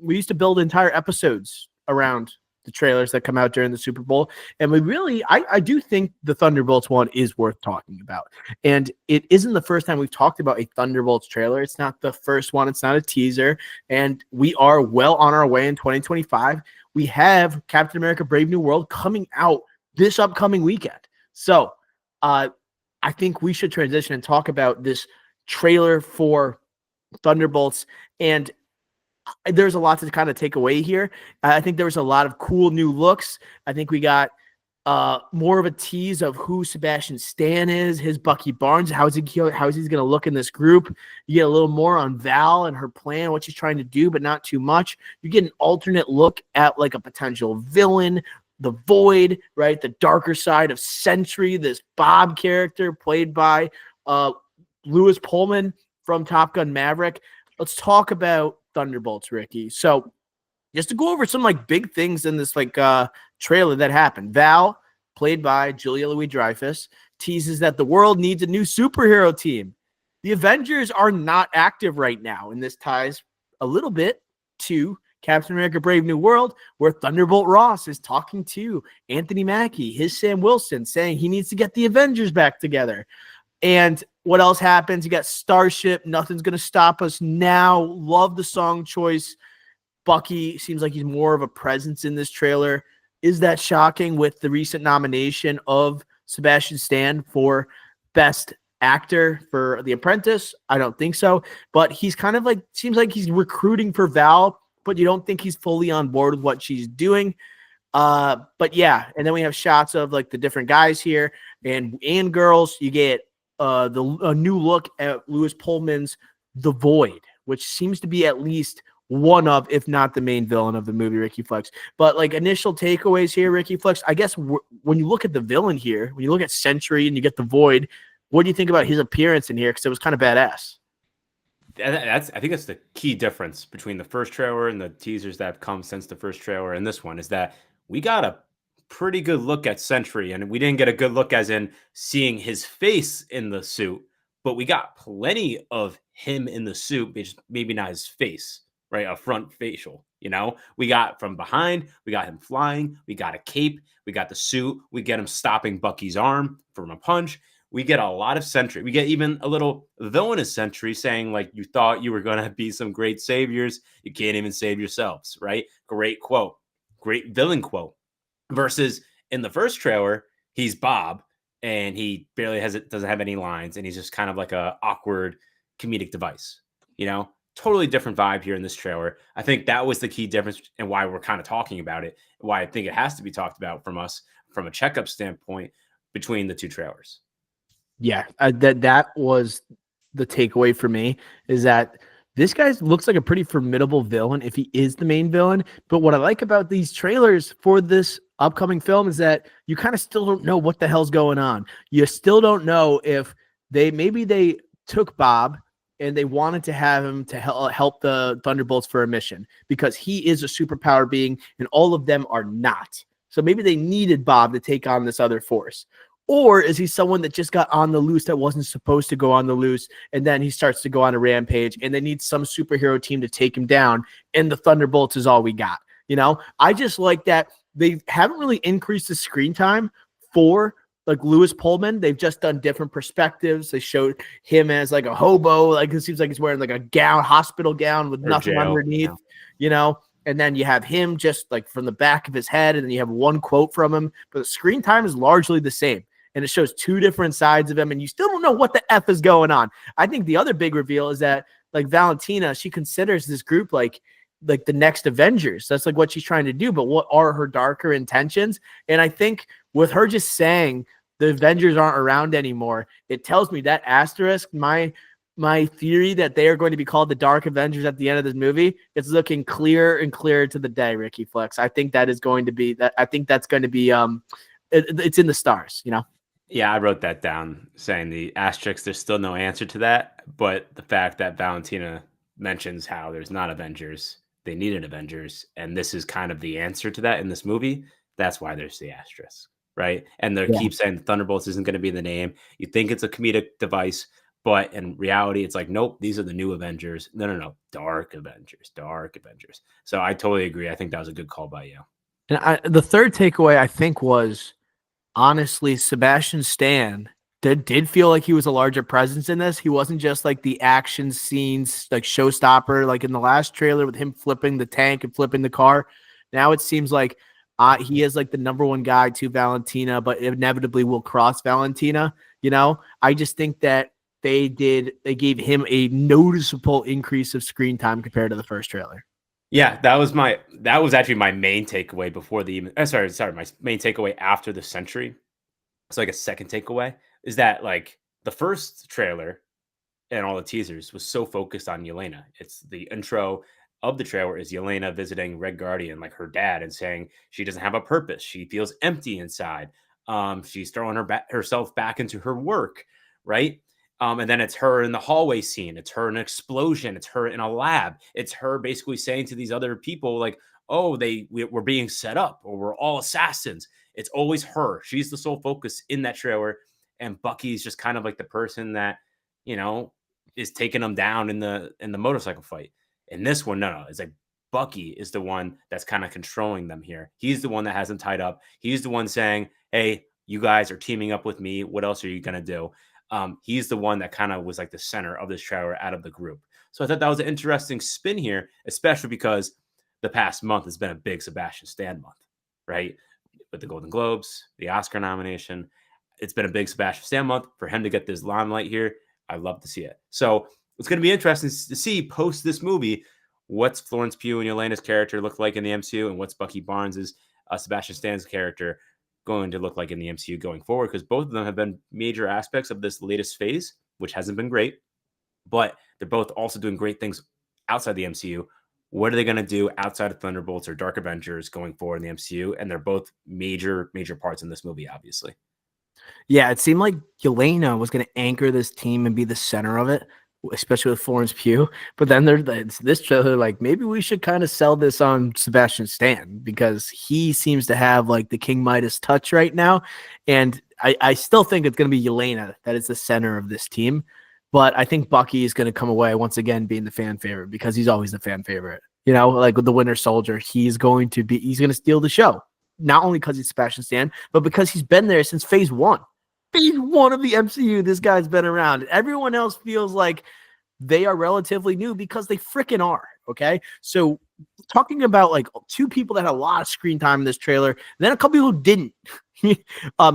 we used to build entire episodes around the trailers that come out during the Super Bowl. And we really, I do think the Thunderbolts one is worth talking about. And it isn't the first time we've talked about a Thunderbolts trailer. It's not the first one. It's not a teaser. And we are well on our way in 2025. We have Captain America Brave New World coming out this upcoming weekend. So I think we should transition and talk about this trailer for Thunderbolts. And there's a lot to kind of take away here. I think there was a lot of cool new looks. I think we got more of a tease of who Sebastian Stan is, his Bucky Barnes, how is he going to look in this group. You get a little more on Val and her plan, what she's trying to do, but not too much. You get an alternate look at like a potential villain, the Void, right? The darker side of Sentry, this Bob character played by Lewis Pullman from Top Gun Maverick. Let's talk about Thunderbolts, Ricky. So just to go over some like big things in this like trailer that happened. Val, played by Julia Louis-Dreyfus, teases that the world needs a new superhero team. The Avengers are not active right now, and this ties a little bit to Captain America Brave New World, where Thunderbolt Ross is talking to Anthony Mackie, his Sam Wilson, saying he needs to get the Avengers back together. And what else happens? You got Starship, Nothing's Gonna Stop Us Now. Love the song choice. Bucky seems like he's more of a presence in this trailer. Is that shocking with the recent nomination of Sebastian Stan for Best Actor for The Apprentice? I don't think so. But he's kind of like, seems like he's recruiting for Val, but you don't think he's fully on board with what she's doing. But yeah, and then we have shots of like the different guys here and girls. You get a new look at Lewis Pullman's The Void, which seems to be at least one of, if not the main villain of the movie, Ricky Flex. But like initial takeaways here, Ricky Flex, I guess when you look at the villain here, when you look at Sentry and you get The Void, what do you think about his appearance in here? Because it was kind of badass. I think that's the key difference between the first trailer and the teasers that have come since the first trailer and this one, is that we got a pretty good look at Sentry, and we didn't get a good look as in seeing his face in the suit, but we got plenty of him in the suit, maybe not his face, right? A front facial, we got from behind, we got him flying, we got a cape, we got the suit, we get him stopping Bucky's arm from a punch. We get a lot of Sentry. We get even a little villainous Sentry saying, like, you thought you were going to be some great saviors. You can't even save yourselves, right? Great quote. Great villain quote. Versus in the first trailer, he's Bob, and he barely doesn't have any lines, and he's just kind of like a awkward comedic device, Totally different vibe here in this trailer. I think that was the key difference and why we're kind of talking about it, why I think it has to be talked about from us from a checkup standpoint between the two trailers. Yeah, that was the takeaway for me, is that this guy looks like a pretty formidable villain if he is the main villain. But what I like about these trailers for this upcoming film is that you kind of still don't know what the hell's going on. You still don't know if maybe they took Bob and they wanted to have him to help the Thunderbolts for a mission because he is a superpower being and all of them are not. So maybe they needed Bob to take on this other force. Or is he someone that just got on the loose that wasn't supposed to go on the loose, and then he starts to go on a rampage, and they need some superhero team to take him down, and the Thunderbolts is all we got? I just like that they haven't really increased the screen time for like Lewis Pullman. They've just done different perspectives. They showed him as like a hobo, like it seems like he's wearing like a gown, hospital gown with nothing underneath, And then you have him just like from the back of his head, and then you have one quote from him, but the screen time is largely the same. And it shows two different sides of him, and you still don't know what the F is going on. I think the other big reveal is that like Valentina, she considers this group like the next Avengers. That's like what she's trying to do, but what are her darker intentions? And I think with her just saying the Avengers aren't around anymore, it tells me that asterisk, my theory that they are going to be called the Dark Avengers at the end of this movie, it's looking clearer and clearer to the day, Ricky Flex. I think that is going to be that. I think that's going to be it's in the stars, Yeah, I wrote that down, saying the asterisk, there's still no answer to that. But the fact that Valentina mentions how there's not Avengers, they need an Avengers, and this is kind of the answer to that in this movie, that's why there's the asterisk, right? And they keep saying the Thunderbolts isn't going to be the name. You think it's a comedic device, But in reality, it's like, nope, these are the new Avengers. No, no, no, Dark Avengers, Dark Avengers. So I totally agree. I think that was a good call by you. And the third takeaway I think was honestly Sebastian Stan did feel like he was a larger presence in this. He wasn't just like the action scenes, like showstopper, like in the last trailer with him flipping the tank and flipping the car. Now it seems like he is like the number one guy to Valentina, but inevitably will cross Valentina. I just think that they gave him a noticeable increase of screen time compared to the first trailer. Yeah, that was actually my main takeaway before sorry, my main takeaway after the Century. It's like a second takeaway is that like the first trailer and all the teasers was so focused on Yelena. It's the intro of the trailer is Yelena visiting Red Guardian, like her dad, and saying she doesn't have a purpose. She feels empty inside. She's throwing herself back into her work, right? And then it's her in the hallway scene. It's her in an explosion. It's her in a lab. It's her basically saying to these other people, like, "Oh, we're being set up, or we're all assassins." It's always her. She's the sole focus in that trailer, and Bucky's just kind of like the person that you know is taking them down in the motorcycle fight. In this one, no, it's like Bucky is the one that's kind of controlling them here. He's the one that has them tied up. He's the one saying, "Hey, you guys are teaming up with me. What else are you gonna do?" He's the one that kind of was like the center of this trailer out of the group. So I thought that was an interesting spin here, especially because the past month has been a big Sebastian Stan month, right? With the Golden Globes, the Oscar nomination. It's been a big Sebastian Stan month. For him to get this limelight here, I love to see it. So it's going to be interesting to see post this movie what's Florence Pugh and Yelena's character look like in the MCU and what's Bucky Barnes's Sebastian Stan's character going to look like in the MCU going forward, because both of them have been major aspects of this latest phase, which hasn't been great, but they're both also doing great things outside the MCU. What are they going to do outside of Thunderbolts or Dark Avengers going forward in the MCU? And they're both major parts in this movie, obviously. Yeah, it seemed like Yelena was going to anchor this team and be the center of it, especially with Florence Pugh. But then there's this trailer, like maybe we should kind of sell this on Sebastian Stan because he seems to have like the King Midas touch right now. And I still think it's going to be Yelena that is the center of this team. But I think Bucky is going to come away once again being the fan favorite because he's always the fan favorite. Like with the Winter Soldier, he's going to steal the show. Not only because he's Sebastian Stan, but because he's been there since phase one. Phase one of the MCU, this guy's been around. Everyone else feels like they are relatively new because they freaking are. Okay. So talking about like two people that had a lot of screen time in this trailer, and then a couple people who didn't.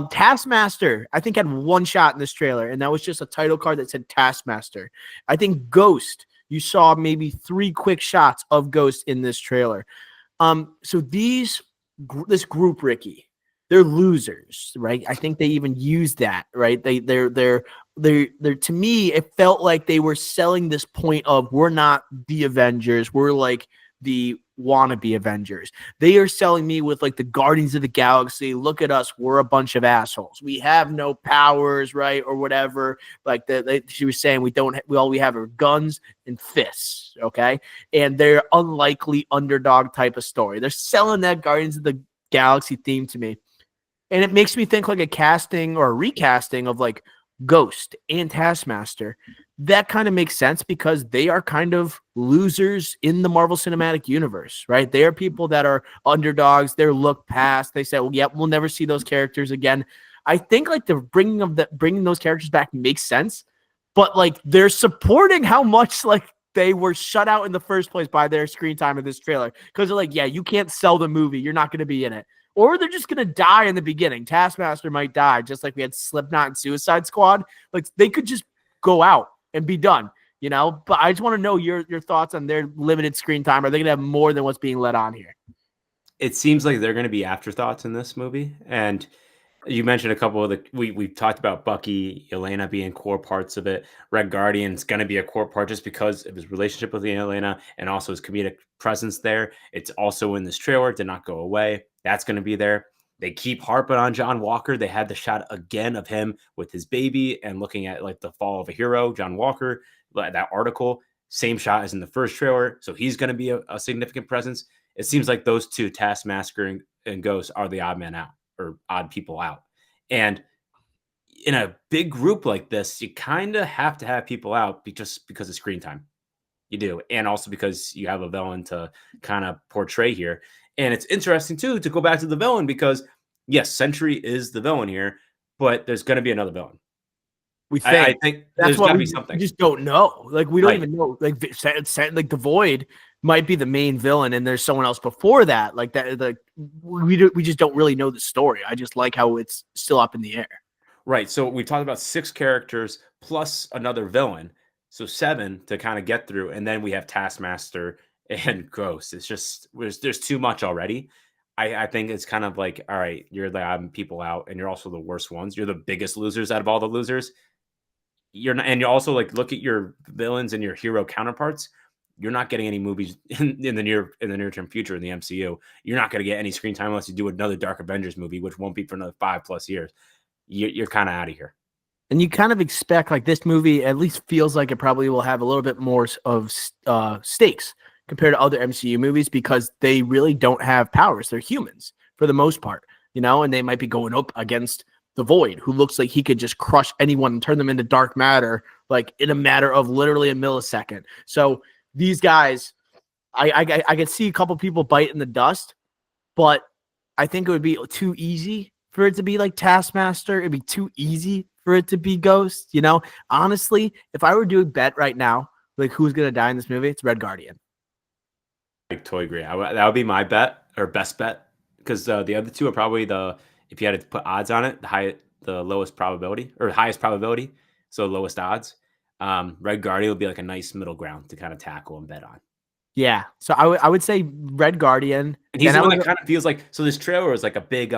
Taskmaster, I think, had one shot in this trailer, and that was just a title card that said Taskmaster. I think Ghost, you saw maybe 3 quick shots of Ghost in this trailer. So this group, Ricky, they're losers, right? I think they even use that, right? They're to me, it felt like they were selling this point of we're not the Avengers, we're like the wannabe Avengers. They are selling me with like the Guardians of the Galaxy. Look at us, we're a bunch of assholes. We have no powers, right, or whatever. Like she was saying, all we have are guns and fists, okay? And they're unlikely underdog type of story. They're selling that Guardians of the Galaxy theme to me. And it makes me think like a casting or a recasting of like Ghost and Taskmaster. That kind of makes sense because they are kind of losers in the Marvel Cinematic Universe, right? They are people that are underdogs. They're looked past. They say, well, yep, we'll never see those characters again. I think like the bringing those characters back makes sense, but like they're supporting how much like they were shut out in the first place by their screen time in this trailer because they're like, yeah, you can't sell the movie. You're not going to be in it. Or they're just going to die in the beginning. Taskmaster might die, just like we had Slipknot and Suicide Squad. Like they could just go out and be done, But I just want to know your thoughts on their limited screen time. Are they going to have more than what's being let on here? It seems like they're going to be afterthoughts in this movie. And you mentioned a couple of we've talked about Bucky, Yelena being core parts of it. Red Guardian's going to be a core part just because of his relationship with Yelena and also his comedic presence there. It's also in this trailer, did not go away. That's going to be there. They keep harping on John Walker. They had the shot again of him with his baby and looking at like the fall of a hero, John Walker, that article, same shot as in the first trailer. So he's going to be a significant presence. It seems like those two, Taskmaster and Ghost, are the odd man out or odd people out. And in a big group like this, you kind of have to have people out just because of screen time. You do, and also because you have a villain to kind of portray here. And it's interesting too to go back to the villain because yes, Sentry is the villain here, but there's going to be another villain. We I think think that's there's what got to we be something, just don't know. Like we don't right? even know. Like like the Void might be the main villain, and there's someone else before that. Like that, like we just don't really know the story. I just like how it's still up in the air. Right. So we talked about 6 characters plus another villain. So 7 to kind of get through. And then we have Taskmaster and Ghost. It's just there's too much already. I think it's kind of like, all right, you're the people out and you're also the worst ones. You're the biggest losers out of all the losers. You're not, and you also like look at your villains and your hero counterparts. You're not getting any movies in the near term future in the MCU. You're not going to get any screen time unless you do another Dark Avengers movie, which won't be for another 5+ years. You're kind of out of here. And you kind of expect like this movie at least feels like it probably will have a little bit more of stakes compared to other MCU movies because they really don't have powers. They're humans for the most part, you know, and they might be going up against the Void, who looks like he could just crush anyone and turn them into dark matter, like in a matter of literally a millisecond. So these guys, I could see a couple people bite in the dust, but I think it would be too easy for it to be like Taskmaster. It'd be too easy for it to be Ghost. You know, honestly, if I were doing a bet right now, like who's gonna die in this movie, it's Red Guardian. I totally agree. That would be my bet or best bet because the other two are probably if you had to put odds on it, the lowest probability or highest probability, so lowest odds. Red Guardian would be like a nice middle ground to kind of tackle and bet on. Yeah, so I would say Red Guardian, And he's and the I one would that kind of feels like so. This trailer was like a big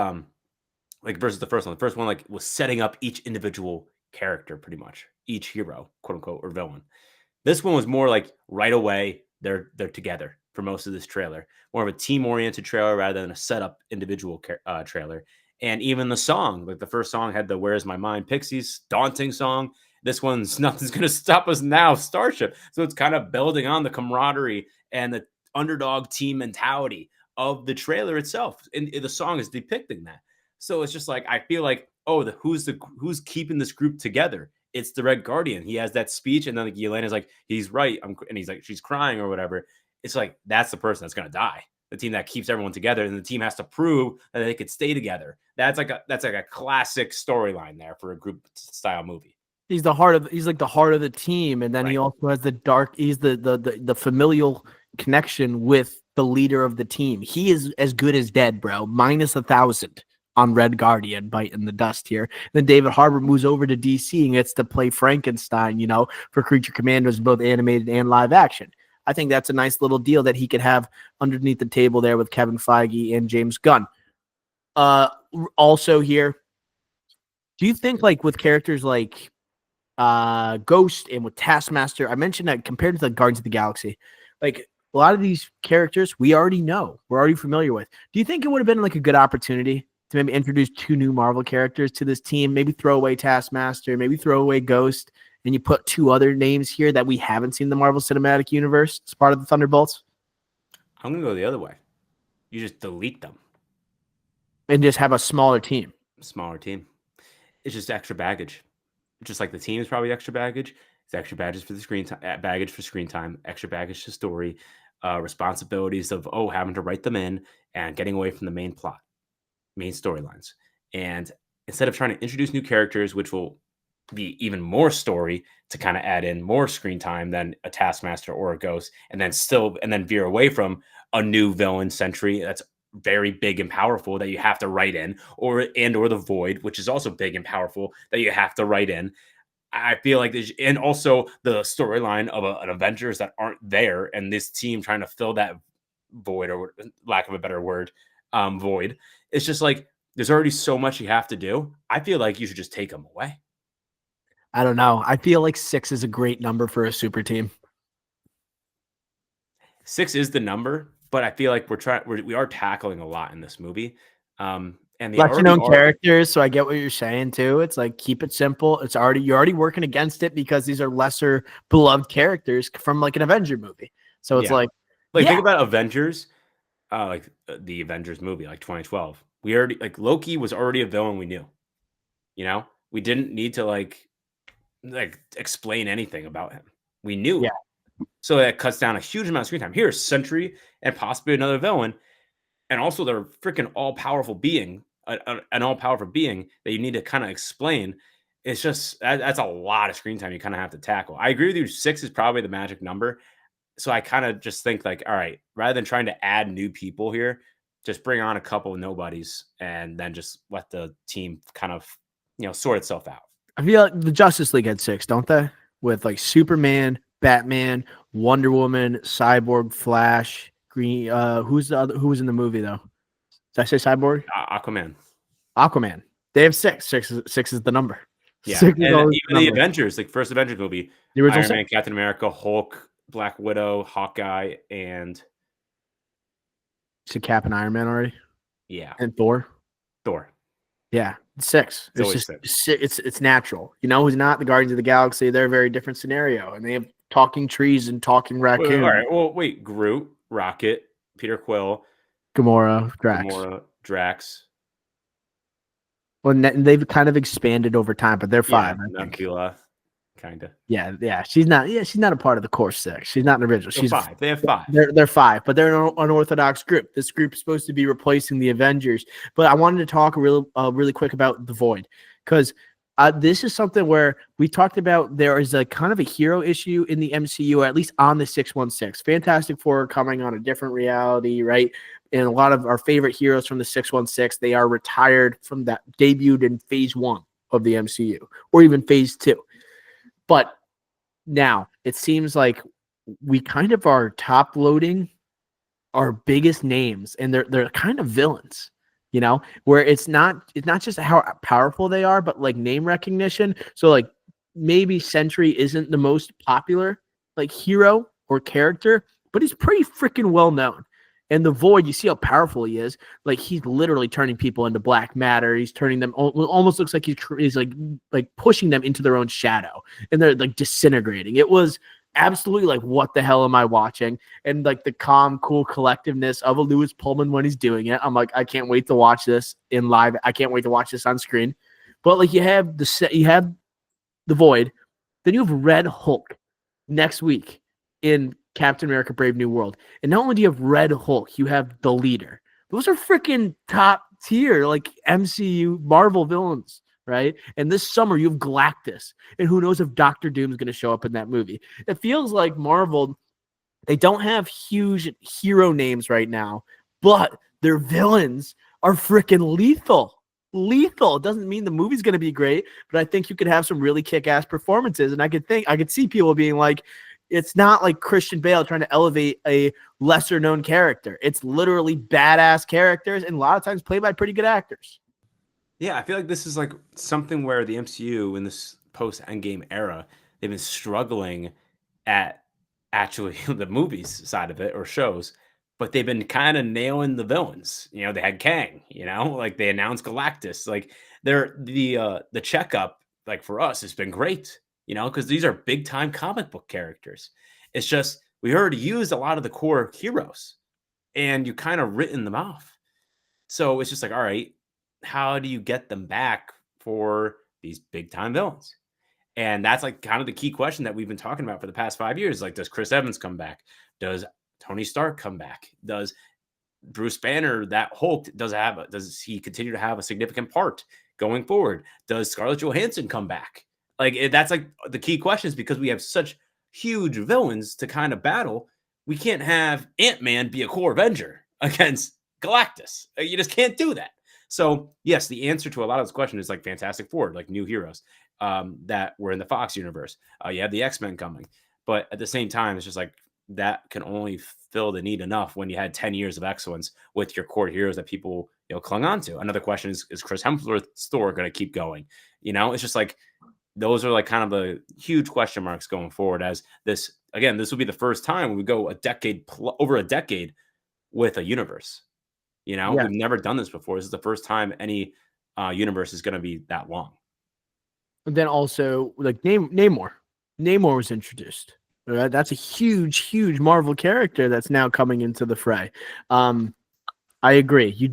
like versus the first one. The first one like was setting up each individual character pretty much, each hero, quote unquote, or villain. This one was more like right away they're together for most of this trailer, more of a team oriented trailer rather than a setup individual trailer. And even the song, like the first song had the "Where's My Mind" Pixies daunting song. This one's "Nothing's Gonna Stop Us Now" Starship. So it's kind of building on the camaraderie and the underdog team mentality of the trailer itself, and the song is depicting that. So it's just like I feel like, oh, who's keeping this group together? It's the Red Guardian. He has that speech, and then like Yelena's like, he's right, and he's like, she's crying or whatever. It's like that's the person that's gonna die. The team that keeps everyone together, and the team has to prove that they could stay together. That's like a classic storyline there for a group style movie. he's like the heart of the team, and then he Right. also has the dark. He's the familial connection with the leader of the team. He is as good as dead, bro. Minus 1,000 on Red Guardian, biting the dust here. Then David Harbour moves over to DC and gets to play Frankenstein, you know, for Creature Commandos, both animated and live action. I think that's a nice little deal that he could have underneath the table there with Kevin Feige and James Gunn. Uh, Also here, do you think like with characters like Ghost and with Taskmaster, I mentioned that compared to the Guardians of the Galaxy, like a lot of these characters we already know, we're already familiar with. Do you think it would have been like a good opportunity to maybe introduce 2 new Marvel characters to this team? Maybe throw away Taskmaster, maybe throw away Ghost, and you put 2 other names here that we haven't seen in the Marvel Cinematic Universe as part of the Thunderbolts, I'm gonna go the other way. You just delete them. and just have a smaller team. Smaller team. It's just extra baggage. Just like the team is probably extra baggage. It's extra baggage for the screen time, baggage for screen time, extra baggage to story, responsibilities of having to write them in and getting away from the main plot, main storylines. And instead of trying to introduce new characters, which will be even more story to kind of add in more screen time than a Taskmaster or a Ghost, and then veer away from a new villain Sentry that's very big and powerful that you have to write in, or the Void, which is also big and powerful that you have to write in. I feel like and also the storyline of an Avengers that aren't there, and this team trying to fill that void, or lack of a better word, void. It's just like there's already so much you have to do. I feel like you should just take them away. I don't know. I feel like 6 is a great number for a super team. 6 is the number, but I feel like we are tackling a lot in this movie. And they Lesser already known are. characters, so I get what you're saying too. It's like keep it simple. You're already working against it because these are lesser beloved characters from like an Avenger movie. So it's Yeah. like, Like yeah, think about Avengers, the Avengers movie, like 2012. We already like Loki was already a villain we knew, you know? we didn't need to like explain anything about him. We knew Yeah. him. So that cuts down a huge amount of screen time. Here's Sentry and possibly another villain, and also they're freaking all-powerful being, an all-powerful being that you need to kind of explain. It's just that's a lot of screen time you kind of have to tackle. I agree with you. 6 is probably the magic number. So I kind of just think like, all right, rather than trying to add new people here, just bring on a couple of nobodies and then just let the team kind of, sort itself out. I feel like the Justice League had 6, don't they? With like Superman, Batman, Wonder Woman, Cyborg, Flash, Green. Who's the other? Who was in the movie though? Did I say Cyborg? Aquaman. Aquaman. They have 6. Six is the number. Yeah, 6 is and always even the Avengers, like first Avengers movie, the original Iron Man, 6. Captain America, Hulk, Black Widow, Hawkeye, and To Cap and Iron Man already, yeah, and Thor. Thor. Yeah, 6. It's always 6. It's natural. You know, who's not the Guardians of the Galaxy? They're a very different scenario, and they have talking trees and talking raccoon. All right, well, wait, Groot, Rocket, Peter Quill, Gamora, Drax. Drax. Well, they've kind of expanded over time, but they're 5. Yeah, I think. Nebula, kind of. Yeah. She's not a part of the core 6. She's not an original. She's 5. They have 5. They're 5, but they're an unorthodox group. This group is supposed to be replacing the Avengers. But I wanted to talk really quick about the Void, because this is something where we talked about. There is a kind of a hero issue in the MCU, or at least on the 616. Fantastic Four are coming on a different reality, right? And a lot of our favorite heroes from the 616, they are retired from that, debuted in phase 1 of the MCU, or even phase 2. But now it seems like we kind of are top loading our biggest names, and they're kind of villains, where it's not just how powerful they are, but like name recognition. So like maybe Sentry isn't the most popular like hero or character, but he's pretty freaking well known. And the Void, you see how powerful he is. Like he's literally turning people into black matter. He's turning them, almost looks like he's like pushing them into their own shadow, and they're like disintegrating. It was absolutely like, what the hell am I watching? And like the calm, cool collectiveness of a Lewis Pullman when he's doing it. I'm like, I can't wait to watch this in live. I can't wait to watch this on screen. But like you have the Void, then you have Red Hulk next week in Captain America Brave New World. And not only do you have Red Hulk, you have the Leader. Those are freaking top tier, like MCU Marvel villains, right? And this summer you have Galactus. And who knows if Doctor Doom is going to show up in that movie. It feels like Marvel, they don't have huge hero names right now, but their villains are freaking lethal. Lethal. It doesn't mean the movie's going to be great, but I think you could have some really kick-ass performances. And I could see people being like, it's not like Christian Bale trying to elevate a lesser known character. It's literally badass characters, and a lot of times played by pretty good actors. Yeah, I feel like this is like something where the MCU in this post-Endgame era, they've been struggling at actually the movies side of it or shows, but they've been kind of nailing the villains. They had Kang, like they announced Galactus. Like they're the checkup, like for us, has been great. Because these are big time comic book characters. It's just we already used a lot of the core heroes and you kind of written them off. So it's just like, all right, how do you get them back for these big time villains? And that's like kind of the key question that we've been talking about for the past 5 years. Like, does Chris Evans come back? Does Tony Stark come back? Does Bruce Banner, that Hulk, does he continue to have a significant part going forward? Does Scarlett Johansson come back? Like that's like the key questions, because we have such huge villains to kind of battle. We can't have Ant-Man be a core Avenger against Galactus. You just can't do that. So yes, the answer to a lot of this question is like Fantastic Four, like new heroes that were in the Fox universe. You have the X-Men coming, but at the same time, it's just like that can only fill the need enough when you had 10 years of excellence with your core heroes that people clung on to. Another question is Chris Hemsworth's Thor going to keep going? It's just like those are like kind of the huge question marks going forward, as this will be the first time we go over a decade with a universe. Yeah. We've never done this before. This is the first time any universe is going to be that long. And then also like Namor was introduced. That's a huge Marvel character that's now coming into the fray. I agree. You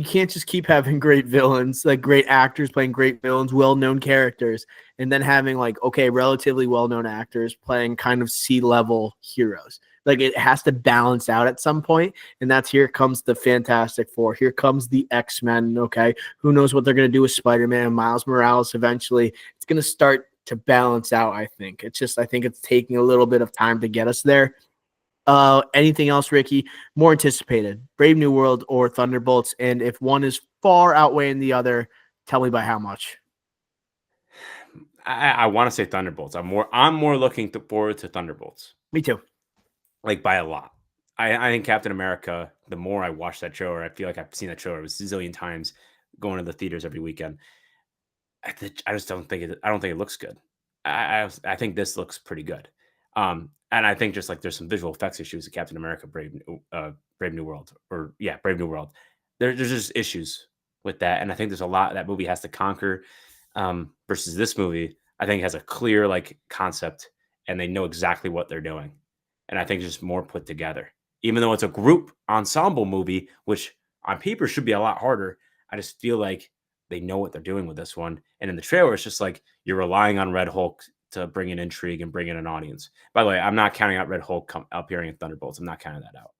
can't just keep having great villains, like great actors playing great villains, well-known characters, and then having like okay, relatively well-known actors playing kind of C-level heroes. Like it has to balance out at some point, and that's here comes the Fantastic Four. Here comes the X-Men. Okay, who knows what they're gonna do with Spider-Man, Miles Morales eventually. It's gonna start to balance out. I think it's taking a little bit of time to get us there. Anything else, Ricky? More anticipated, Brave New World or Thunderbolts? And if one is far outweighing the other, tell me by how much. I want to say Thunderbolts. I'm more looking forward to Thunderbolts, Me too. like by a lot. I think Captain America. The more I watch that trailer, I feel like I've seen that trailer a zillion times, going to the theaters every weekend. I just don't think it. I don't think it looks good. I think this looks pretty good. And I think just like there's some visual effects issues with Captain America, Brave New World, or yeah, Brave New World. There's just issues with that, and I think there's a lot that movie has to conquer. Versus this movie, I think has a clear like concept, and they know exactly what they're doing, and I think it's just more put together. Even though it's a group ensemble movie, which on paper should be a lot harder, I just feel like they know what they're doing with this one. And in the trailer, it's just like you're relying on Red Hulk to bring in intrigue and bring in an audience. By the way, I'm not counting out Red Hulk appearing in Thunderbolts. I'm not counting that out.